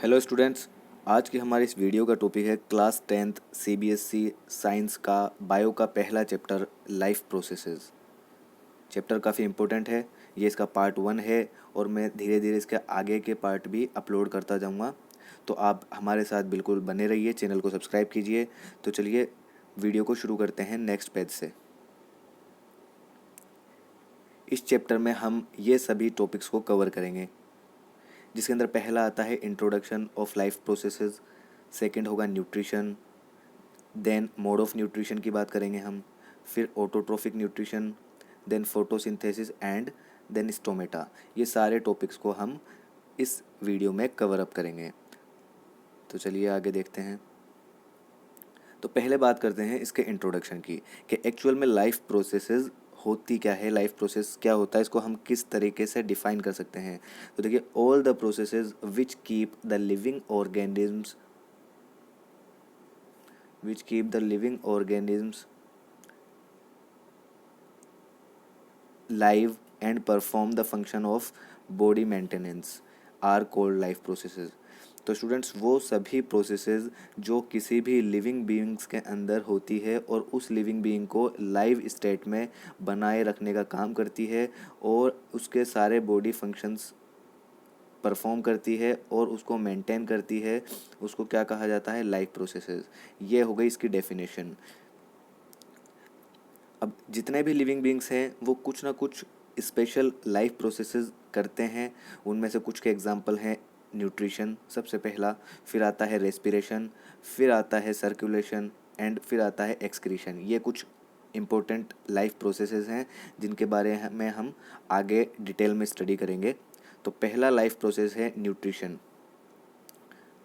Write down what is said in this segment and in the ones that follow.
Hello students. आज की हमारी इस वीडियो का टॉपिक है क्लास 10th सीबीएसई साइंस का बायो का पहला चैप्टर लाइफ प्रोसेसेस। चैप्टर काफ़ी इम्पोर्टेंट है। ये इसका पार्ट 1 है और मैं धीरे धीरे इसके आगे के पार्ट भी अपलोड करता जाऊंगा, तो आप हमारे साथ बिल्कुल बने रहिए, चैनल को सब्सक्राइब कीजिए। तो चलिए वीडियो को शुरू करते हैं नेक्स्ट पेज से। इस चैप्टर में हम ये सभी टॉपिक्स को कवर करेंगे, जिसके अंदर पहला आता है introduction of life processes, second होगा nutrition, then mode of nutrition की बात करेंगे हम, फिर autotrophic nutrition, then photosynthesis and then stomata. ये सारे टॉपिक्स को हम इस वीडियो में कवर अप करेंगे। तो चलिए आगे देखते हैं। तो पहले बात करते हैं इसके इंट्रोडक्शन की, कि एक्चुअल में लाइफ प्रोसेसेस होती क्या है, लाइफ प्रोसेस क्या होता है, इसको हम किस तरीके से डिफाइन कर सकते हैं। तो देखिए, all the processes which keep the living organisms live and perform the function of body maintenance are called life processes। तो स्टूडेंट्स, वो सभी प्रोसेसेस जो किसी भी लिविंग बीइंग्स के अंदर होती है और उस लिविंग बीइंग को लाइव स्टेट में बनाए रखने का काम करती है और उसके सारे बॉडी फंक्शंस परफॉर्म करती है और उसको मेंटेन करती है, उसको क्या कहा जाता है, लाइफ प्रोसेसेस। ये हो गई इसकी डेफिनेशन। अब जितने भी लिविंग बीइंग्स हैं वो कुछ ना कुछ स्पेशल लाइफ प्रोसेसेस करते हैं। उनमें से कुछ के एग्जांपल हैं न्यूट्रिशन सबसे पहला, फिर आता है रेस्पिरेशन, फिर आता है सर्कुलेशन एंड फिर आता है एक्सक्रीशन। ये कुछ इम्पोर्टेंट लाइफ प्रोसेसेस हैं जिनके बारे में हम आगे डिटेल में स्टडी करेंगे। तो पहला लाइफ प्रोसेस है न्यूट्रिशन।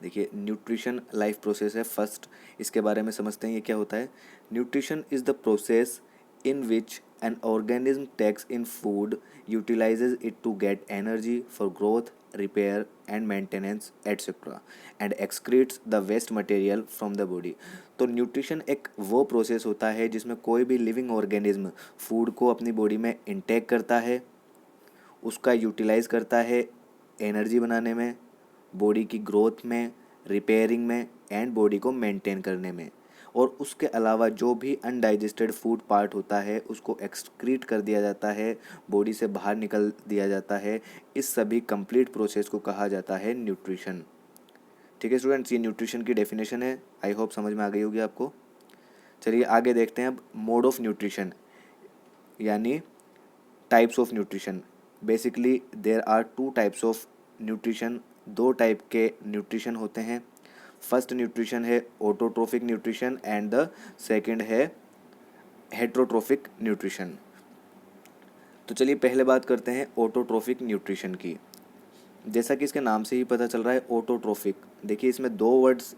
देखिए, न्यूट्रिशन लाइफ प्रोसेस है फर्स्ट, इसके बारे में समझते हैं ये क्या होता है। Nutrition is the process in which an organism takes in food, utilizes it to get energy for growth, repair and maintenance etc. and excretes the waste material from the body। तो न्यूट्रिशन एक वो process होता है जिसमें कोई भी living organism food को अपनी बॉडी में इंटेक करता है, उसका यूटिलाइज करता है एनर्जी बनाने में, बॉडी की ग्रोथ में, रिपेयरिंग में एंड बॉडी को मेंटेन करने में। और उसके अलावा जो भी अनडाइजेस्टेड फूड पार्ट होता है उसको एक्सक्रीट कर दिया जाता है, बॉडी से बाहर निकल दिया जाता है। इस सभी कंप्लीट प्रोसेस को कहा जाता है न्यूट्रिशन। ठीक है स्टूडेंट्स, ये न्यूट्रिशन की डेफिनेशन है। आई होप समझ में आ गई होगी आपको। चलिए आगे देखते हैं अब मोड ऑफ न्यूट्रिशन, यानी types of nutrition. Basically there are two types of nutrition, दो टाइप के न्यूट्रिशन होते हैं। फर्स्ट न्यूट्रिशन है autotrophic nutrition and the second है हेट्रोट्रोफिक न्यूट्रिशन। तो चलिए पहले बात करते हैं ऑटोट्रोफिक न्यूट्रिशन की। जैसा कि इसके नाम से ही पता चल रहा है ऑटोट्रोफिक, देखिए इसमें दो वर्ड्स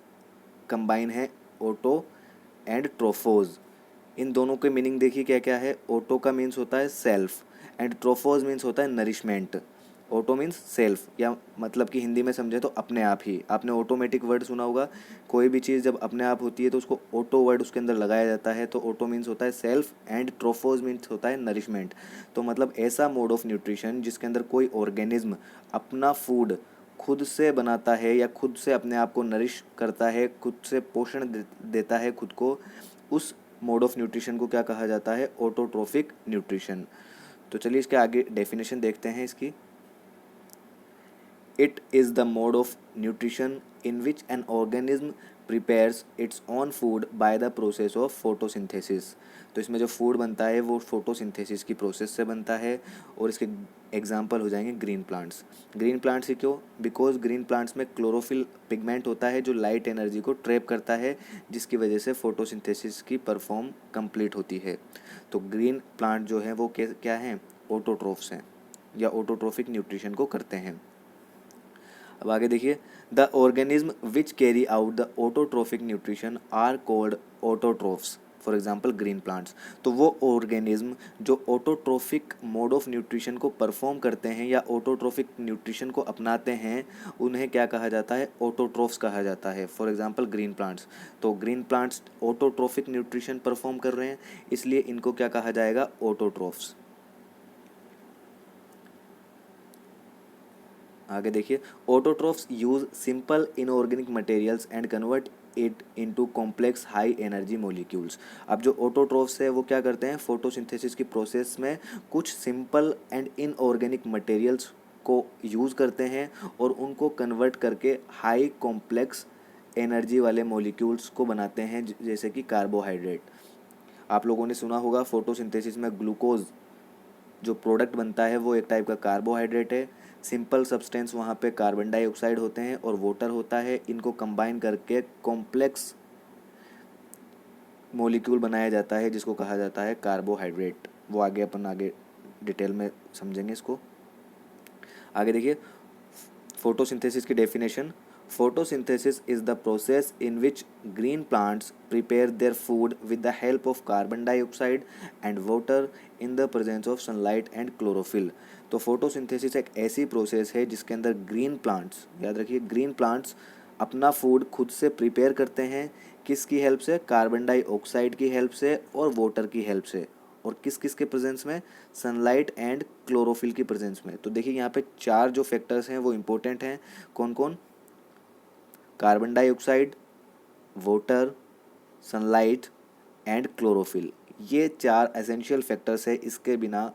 कंबाइन है, ऑटो एंड ट्रोफोज। इन दोनों के मीनिंग देखिए क्या क्या है। ऑटो का मीन्स होता है सेल्फ एंड ट्रोफोज मीन्स होता है नरिशमेंट। ऑटो मीन्स सेल्फ, या मतलब कि हिंदी में समझे तो अपने आप ही। आपने ऑटोमेटिक वर्ड सुना होगा, कोई भी चीज़ जब अपने आप होती है तो उसको ऑटो वर्ड उसके अंदर लगाया जाता है। तो ऑटो मीन्स होता है सेल्फ एंड ट्रोफोज मीन्स होता है नरिशमेंट। तो मतलब ऐसा मोड ऑफ न्यूट्रिशन जिसके अंदर कोई ऑर्गेनिज्म अपना फूड खुद से बनाता है या खुद से अपने आप को नरिश करता है, खुद से पोषण देता है खुद को, उस मोड ऑफ न्यूट्रिशन को क्या कहा जाता है, ऑटोट्रोफिक न्यूट्रिशन। तो चलिए इसके आगे डेफिनेशन देखते हैं इसकी। It is the mode of nutrition in which an organism prepares its own food by the process of photosynthesis। तो इसमें जो फूड बनता है वो फोटोसिंथेसिस की प्रोसेस से बनता है। और इसके एग्जांपल हो जाएंगे ग्रीन प्लांट्स। ग्रीन प्लांट्स ही क्यों, बिकॉज ग्रीन प्लांट्स में क्लोरोफिल पिगमेंट होता है जो लाइट एनर्जी को ट्रैप करता है, जिसकी वजह से फोटोसिंथेसिस की परफॉर्म कंप्लीट होती है। तो ग्रीन प्लांट जो है वो क्या हैं, ऑटोट्रोफ्स हैं या ऑटोट्रोफिक न्यूट्रिशन को करते हैं। अब आगे देखिए, the organism which carry out the autotrophic nutrition are called autotrophs, for example green plants. तो वो ऑर्गेनिज्म जो ऑटोट्रोफिक मोड ऑफ न्यूट्रिशन को परफॉर्म करते हैं या ऑटोट्रोफिक न्यूट्रिशन को अपनाते हैं, उन्हें क्या कहा जाता है, ऑटोट्रोफ्स कहा जाता है। For example green plants. तो green plants autotrophic nutrition perform कर रहे हैं, इसलिए इनको क्या कहा जाएगा, ऑटोट्रोफ्स। आगे देखिए, autotrophs use simple inorganic materials and convert it into complex high energy molecules. अब जो ऑटोट्रोफ्स है वो क्या करते हैं, फोटोसिंथेसिस की प्रोसेस में कुछ सिंपल एंड इनऑर्गेनिक मटेरियल्स को यूज़ करते हैं और उनको कन्वर्ट करके हाई कॉम्प्लेक्स एनर्जी वाले मॉलिक्यूल्स को बनाते हैं, जैसे कि कार्बोहाइड्रेट। आप लोगों ने सुना होगा फोटोसिंथेसिस में ग्लूकोज जो प्रोडक्ट बनता है वो एक टाइप का कार्बोहाइड्रेट है। सिंपल सब्सटेंस वहाँ पे कार्बन डाइऑक्साइड होते हैं और वाटर होता है, इनको कंबाइन करके कॉम्प्लेक्स मॉलिक्यूल बनाया जाता है जिसको कहा जाता है कार्बोहाइड्रेट। वो आगे डिटेल में समझेंगे इसको। आगे देखिए, फोटोसिंथेसिस की definition. Photosynthesis is the process in which green plants prepare their food with the help of carbon dioxide and water in the presence of sunlight and chlorophyll. तो फोटोसिंथेसिस एक ऐसी प्रोसेस है जिसके अंदर ग्रीन प्लांट्स, याद रखिए green plants अपना food खुद से प्रिपेयर करते हैं। किसकी हेल्प से? कार्बन डाइऑक्साइड की हेल्प से और वाटर की हेल्प से। और किस किस के प्रेजेंस में? सनलाइट एंड क्लोरोफिल की प्रेजेंस में। तो देखिए यहाँ पे चार जो फैक्टर्स हैं वो इंपॉर्टेंट हैं। कौन कौन? Carbon dioxide, water, sunlight and chlorophyll. ये चार एसेंशियल फैक्टर्स है, इसके बिना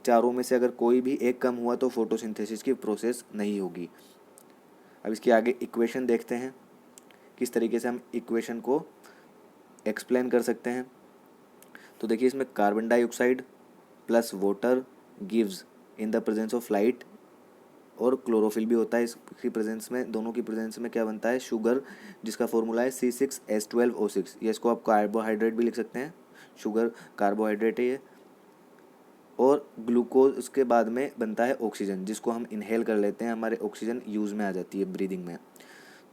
चारों में से अगर कोई भी एक कम हुआ तो फोटोसिंथेसिस की प्रोसेस नहीं होगी। अब इसकी आगे इक्वेशन देखते हैं, किस तरीके से हम इक्वेशन को एक्सप्लेन कर सकते हैं। तो देखिए इसमें carbon dioxide plus water gives in the presence of light, और क्लोरोफिल भी होता है इसकी प्रेजेंस में। दोनों की प्रेजेंस में क्या बनता है? शुगर, जिसका फॉर्मूला है C6H12O6। ये इसको आप कार्बोहाइड्रेट भी लिख सकते हैं, शुगर कार्बोहाइड्रेट है ये। और ग्लूकोज उसके बाद में बनता है ऑक्सीजन, जिसको हम इनहेल कर लेते हैं, हमारे ऑक्सीजन यूज़ में आ जाती है ब्रीदिंग में।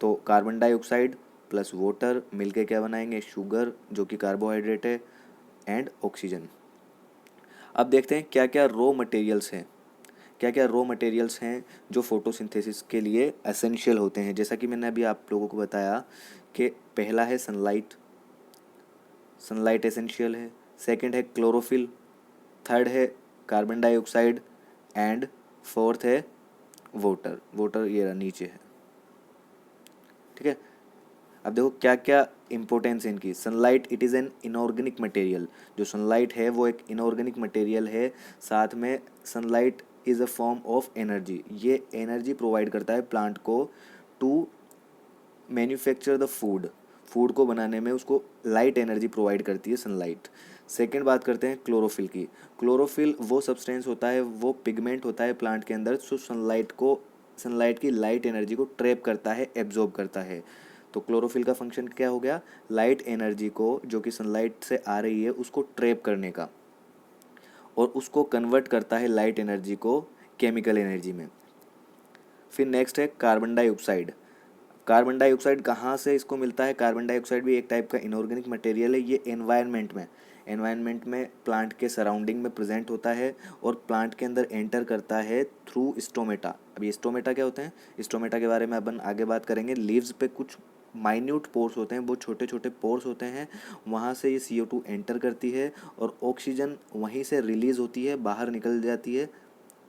तो कार्बन डाइऑक्साइड प्लस वाटर मिलके क्या बनाएंगे? शुगर, जो कि कार्बोहाइड्रेट है, एंड ऑक्सीजन। अब देखते हैं क्या क्या रॉ मटेरियल्स हैं, क्या क्या रॉ मटेरियल्स हैं जो फोटोसिंथेसिस के लिए एसेंशियल होते हैं। जैसा कि मैंने अभी आप लोगों को बताया कि पहला है सनलाइट, सनलाइट एसेंशियल है। सेकंड है क्लोरोफिल, थर्ड है कार्बन डाइऑक्साइड एंड फोर्थ है वाटर। वाटर ये रहा नीचे है, ठीक है। अब देखो क्या क्या इंपॉर्टेंस है इनकी। Sunlight it is an inorganic material, जो सनलाइट है वो एक इनऑर्गेनिक मटेरियल है। साथ में sunlight is a form of energy, ये एनर्जी प्रोवाइड करता है प्लांट को to manufacture the food. Food को बनाने में उसको लाइट एनर्जी प्रोवाइड करती है सनलाइट। सेकेंड बात करते हैं क्लोरोफिल की। क्लोरोफिल वो सब्सटेंस होता है, वो पिगमेंट होता है प्लांट के अंदर, जो सनलाइट की लाइट एनर्जी को ट्रैप करता है, एब्जॉर्ब करता है। तो क्लोरोफिल का फंक्शन क्या हो गया? लाइट एनर्जी को जो कि सनलाइट से आ रही है उसको ट्रैप करने का, और उसको कन्वर्ट करता है लाइट एनर्जी को केमिकल एनर्जी में। फिर नेक्स्ट है कार्बन डाइऑक्साइड। कार्बन डाइऑक्साइड कहाँ से इसको मिलता है? कार्बन डाइऑक्साइड भी एक टाइप का इनऑर्गेनिक मटेरियल है। ये एनवायरनमेंट में प्लांट के सराउंडिंग में प्रेजेंट होता है और प्लांट के अंदर एंटर करता है थ्रू स्टोमेटा। अब ये स्टोमेटा क्या होते हैं? स्टोमेटा के बारे में अपन आगे बात करेंगे। लीव्स पे कुछ माइन्यूट पोर्स होते हैं, वो छोटे छोटे पोर्स होते हैं, वहाँ से ये CO2 एंटर करती है और ऑक्सीजन वहीं से रिलीज होती है, बाहर निकल जाती है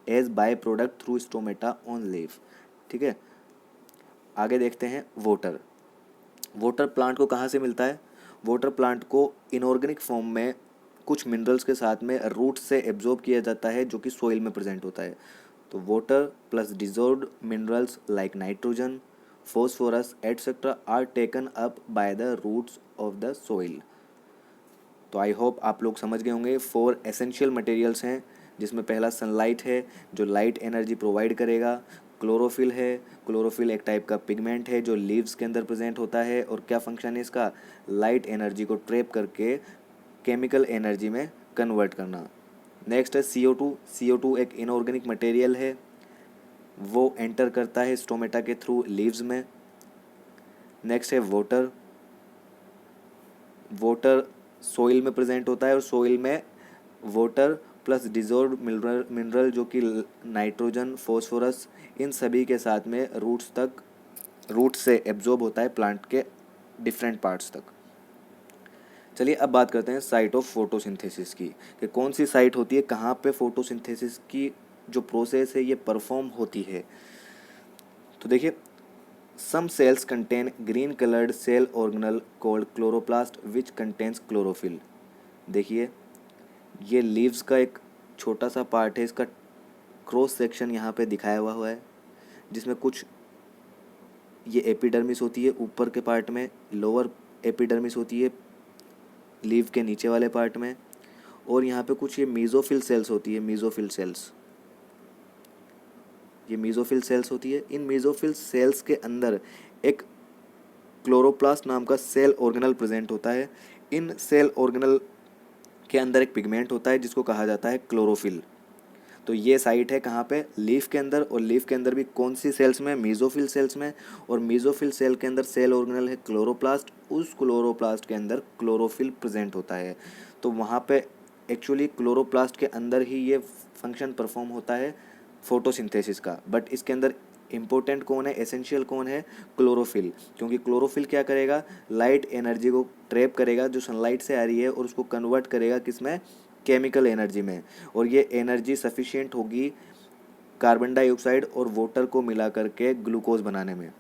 as by product through stomata on leave, ठीक है। आगे देखते हैं वाटर। वाटर प्लांट को कहाँ से मिलता है? वाटर प्लांट को इनऑर्गेनिक फॉर्म में कुछ मिनरल्स के साथ में रूट से एब्जॉर्ब किया जाता है, जो कि सोइल में प्रेजेंट होता है। तो water plus dissolved minerals like nitrogen, phosphorus etcetera are taken up by the roots of the soil. तो आई होप आप लोग समझ गए होंगे। 4 एसेंशियल मटेरियल्स हैं, जिसमें पहला सनलाइट है जो लाइट एनर्जी प्रोवाइड करेगा। क्लोरोफिल है, क्लोरोफिल एक टाइप का पिगमेंट है जो लीव्स के अंदर प्रेजेंट होता है, और क्या फंक्शन है इसका? लाइट एनर्जी को ट्रैप करके केमिकल एनर्जी में कन्वर्ट करना। नेक्स्ट है CO2। CO2 एक इनऑर्गेनिक मटेरियल है, वो एंटर करता है स्टोमेटा के थ्रू लीव्स में। नेक्स्ट है वाटर। वाटर सोइल में प्रेजेंट होता है और सोइल में वाटर प्लस डिजॉल्व्ड मिनरल जो कि नाइट्रोजन, फॉस्फोरस, इन सभी के साथ में रूट से एब्जॉर्ब होता है प्लांट के डिफरेंट पार्ट्स तक। चलिए अब बात करते हैं साइट ऑफ फोटोसिंथेसिस की, कि कौन सी साइट होती है, कहाँ पे फोटोसिंथेसिस की जो प्रोसेस है ये परफॉर्म होती है। तो देखिए, some cells contain green coloured cell organelle called chloroplast which contains chlorophyll. देखिए, ये लीव्स का एक छोटा सा पार्ट है, इसका क्रॉस सेक्शन यहाँ पे दिखाया हुआ है, जिसमें कुछ ये एपिडर्मिस होती है ऊपर के पार्ट में, लोअर एपिडर्मिस होती है लीव के नीचे वाले पार्ट में, और यहाँ पे कुछ ये मीज़ोफिल सेल्स होती है, मीज़ोफिल सेल्स, ये मीज़ोफिल सेल्स होती है। इन मीज़ोफिल सेल्स के अंदर एक क्लोरोप्लास्ट नाम का सेल ऑर्गेनल प्रेजेंट होता है। इन सेल ऑर्गेनल के अंदर एक पिगमेंट होता है जिसको कहा जाता है क्लोरोफिल। तो ये साइट है कहाँ पे, लीफ के अंदर, और लीफ के अंदर भी कौन सी सेल्स में, मीज़ोफिल सेल्स में, और मीज़ोफिल सेल के अंदर सेल ऑर्गेनल है क्लोरोप्लास्ट, उस क्लोरोप्लास्ट के अंदर क्लोरोफिल प्रेजेंट होता है। तो वहाँ पे एक्चुअली क्लोरोप्लास्ट के अंदर ही ये फंक्शन परफॉर्म होता है फोटोसिंथेसिस का। बट इसके अंदर इम्पोर्टेंट कौन है, एसेंशियल कौन है, क्लोरोफिल। क्योंकि क्लोरोफिल क्या करेगा, लाइट एनर्जी को ट्रैप करेगा जो सनलाइट से आ रही है, और उसको कन्वर्ट करेगा किस में, केमिकल एनर्जी में। और ये एनर्जी सफिशिएंट होगी कार्बन डाइऑक्साइड और वाटर को मिला करके ग्लूकोज बनाने में।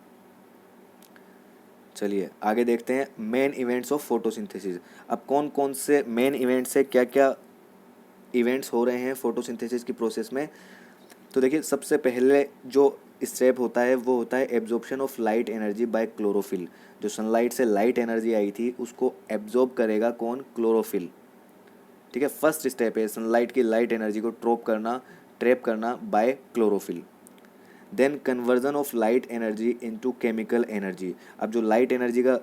चलिए आगे देखते हैं मेन इवेंट्स ऑफ फोटोसिंथेसिस। अब कौन कौन से मेन इवेंट्स है, क्या क्या इवेंट्स हो रहे हैं फोटोसिंथेसिस की प्रोसेस में। तो देखिए, सबसे पहले जो स्टेप होता है वो होता है absorption of light energy by chlorophyll. जो सनलाइट से लाइट एनर्जी आई थी उसको एब्जॉर्ब करेगा कौन, क्लोरोफिल। ठीक है, फर्स्ट स्टेप है सनलाइट की लाइट एनर्जी को ट्रैप करना by chlorophyll. Then conversion of light energy into chemical energy. अब जो लाइट एनर्जी का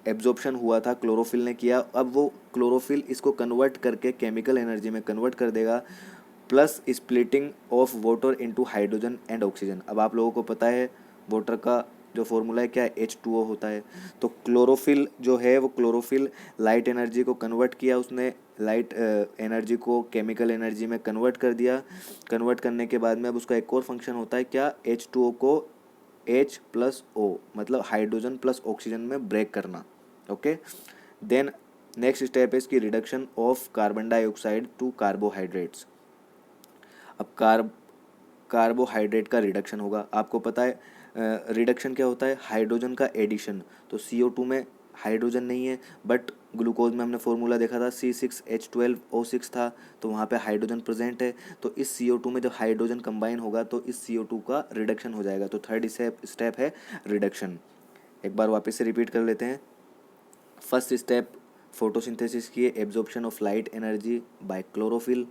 एब्जॉर्प्शन हुआ था क्लोरोफिल ने किया, अब वो क्लोरोफिल इसको कन्वर्ट करके केमिकल एनर्जी में कन्वर्ट कर देगा, plus splitting of water into hydrogen and oxygen. अब आप लोगों को पता है वाटर का जो फॉर्मूला है क्या है, H2O होता है। तो क्लोरोफिल जो है वो क्लोरोफिल लाइट एनर्जी को कन्वर्ट किया, उसने लाइट एनर्जी को केमिकल एनर्जी में कन्वर्ट कर दिया। कन्वर्ट करने के बाद में अब उसका एक और फंक्शन होता है क्या, H2O को H+O मतलब हाइड्रोजन प्लस ऑक्सीजन में ब्रेक करना। ओके, देन नेक्स्ट स्टेप है इसकी reduction of carbon dioxide to carbohydrates. अब कार्बोहाइड्रेट का रिडक्शन होगा। आपको पता है रिडक्शन क्या होता है, हाइड्रोजन का एडिशन। तो CO2 में हाइड्रोजन नहीं है, बट ग्लूकोज में हमने फॉर्मूला देखा था C6H12O6 था, तो वहाँ पे हाइड्रोजन प्रेजेंट है। तो इस CO2 में जब हाइड्रोजन कंबाइन होगा तो इस CO2 का रिडक्शन हो जाएगा। तो थर्ड स्टेप है रिडक्शन। एक बार वापस से रिपीट कर लेते हैं। फर्स्ट स्टेप फोटोसिंथेसिस की है absorption of light energy by chlorophyll.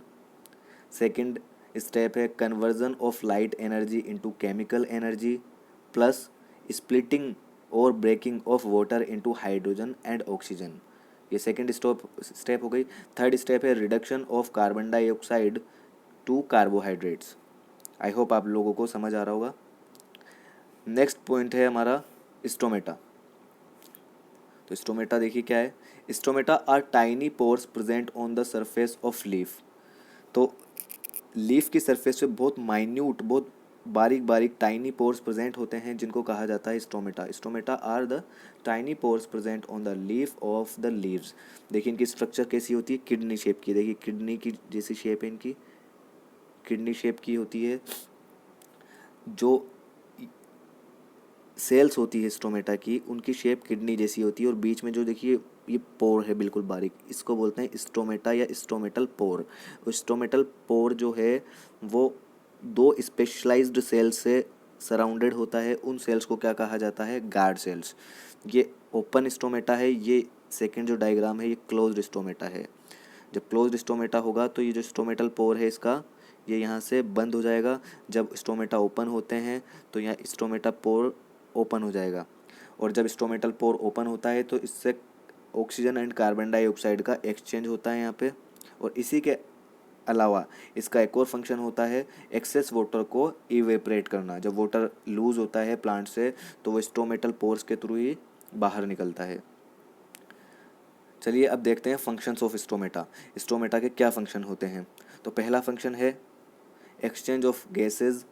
Second step है conversion of light energy into chemical energy, plus splitting और breaking of water into hydrogen and oxygen. ये सेकंड स्टेप हो गई। थर्ड स्टेप है reduction of carbon dioxide to carbohydrates. I hope आप लोगों को समझ आ रहा होगा। नेक्स्ट पॉइंट है हमारा स्टोमेटा। तो स्टोमेटा देखिए क्या है, stomata are tiny pores present on the surface of leaf. तो लीफ की सरफेस पे बहुत माइन्यूट, बहुत बारीक बारीक टाइनी पोर्स प्रेजेंट होते हैं जिनको कहा जाता है stomata. Stomata are the tiny pores present on the leaf of the leaves. देखिए इनकी स्ट्रक्चर कैसी होती है, किडनी शेप की। देखिए किडनी की जैसी शेप है इनकी, किडनी शेप की होती है। जो सेल्स होती है स्टोमेटा की, उनकी शेप किडनी जैसी होती है, और बीच में जो देखिए ये पोर है बिल्कुल बारीक, इसको बोलते हैं स्टोमेटा या स्टोमेटल पोर। स्टोमेटल पोर जो है वो दो स्पेशलाइज्ड सेल्स से सराउंडेड होता है। उन सेल्स को क्या कहा जाता है, गार्ड सेल्स। ये ओपन स्टोमेटा है, ये सेकेंड जो डायग्राम है ये क्लोज्ड स्टोमेटा है। जब क्लोज्ड स्टोमेटा होगा तो ये जो स्टोमेटल पोर है इसका, ये यहाँ से बंद हो जाएगा। जब स्टोमेटा ओपन होते हैं तो यहाँ स्टोमेटा पोर ओपन हो जाएगा, और जब स्टोमेटल पोर ओपन होता है तो इससे ऑक्सीजन एंड कार्बन डाइऑक्साइड का एक्सचेंज होता है यहाँ पे। और इसी के अलावा इसका एक और फंक्शन होता है एक्सेस वाटर को इवेपरेट करना। जब वाटर लूज होता है प्लांट से तो वो स्टोमेटल पोर्स के थ्रू ही बाहर निकलता है। चलिए अब देखते हैं फंक्शंस ऑफ स्टोमेटा। स्टोमेटा के क्या फंक्शन होते हैं। तो पहला फंक्शन है exchange of gases,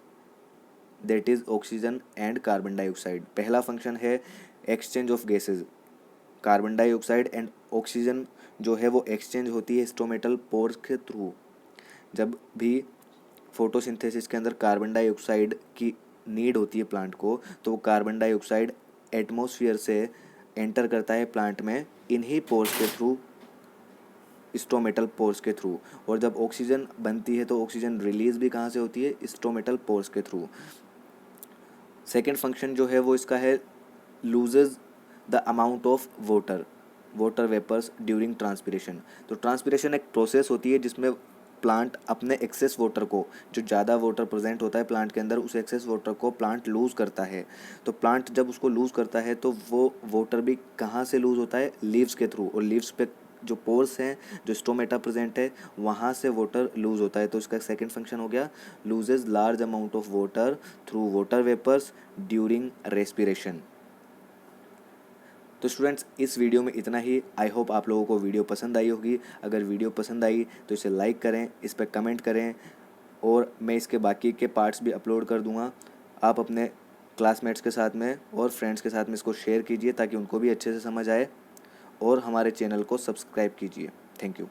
that is oxygen and carbon dioxide. पहला फंक्शन है exchange of gases, carbon dioxide and oxygen जो है वो एक्सचेंज होती है स्टोमेटल पोर्स के थ्रू। जब भी फोटोसिंथेसिस के अंदर कार्बन डाइऑक्साइड की नीड होती है प्लांट को, तो वो कार्बन डाइऑक्साइड एटमॉस्फेयर से एंटर करता है प्लांट में इन्हीं पोर्स के थ्रू, स्टोमेटल पोर्स के थ्रू। और जब ऑक्सीजन बनती है तो ऑक्सीजन रिलीज भी कहाँ से होती है, स्टोमेटल पोर्स के थ्रू। सेकेंड फंक्शन जो है वो इसका है, loses the amount of water vapours during transpiration. तो ट्रांसपिरेशन एक प्रोसेस होती है जिसमें प्लांट अपने एक्सेस वाटर को, जो ज़्यादा वाटर प्रेजेंट होता है प्लांट के अंदर, उस एक्सेस वाटर को प्लांट लूज़ करता है। तो प्लांट जब उसको लूज़ करता है तो वो वाटर भी कहाँ से लूज़ होता है, लीव्स के थ्रू। और लीव्स पे जो पोर्स हैं, जो स्टोमेटा प्रेजेंट है, वहाँ से वाटर लूज़ होता है। तो इसका सेकंड फंक्शन हो गया, loses large amount of water through water vapours during respiration. तो स्टूडेंट्स, इस वीडियो में इतना ही। आई होप आप लोगों को वीडियो पसंद आई होगी। अगर वीडियो पसंद आई तो इसे लाइक करें, इस पर कमेंट करें, और मैं इसके बाकी के पार्ट्स भी अपलोड कर दूंगा। आप अपने क्लासमेट्स के साथ में और फ्रेंड्स के साथ में इसको शेयर कीजिए ताकि उनको भी अच्छे से समझ आए, और हमारे चैनल को सब्सक्राइब कीजिए। Thank you.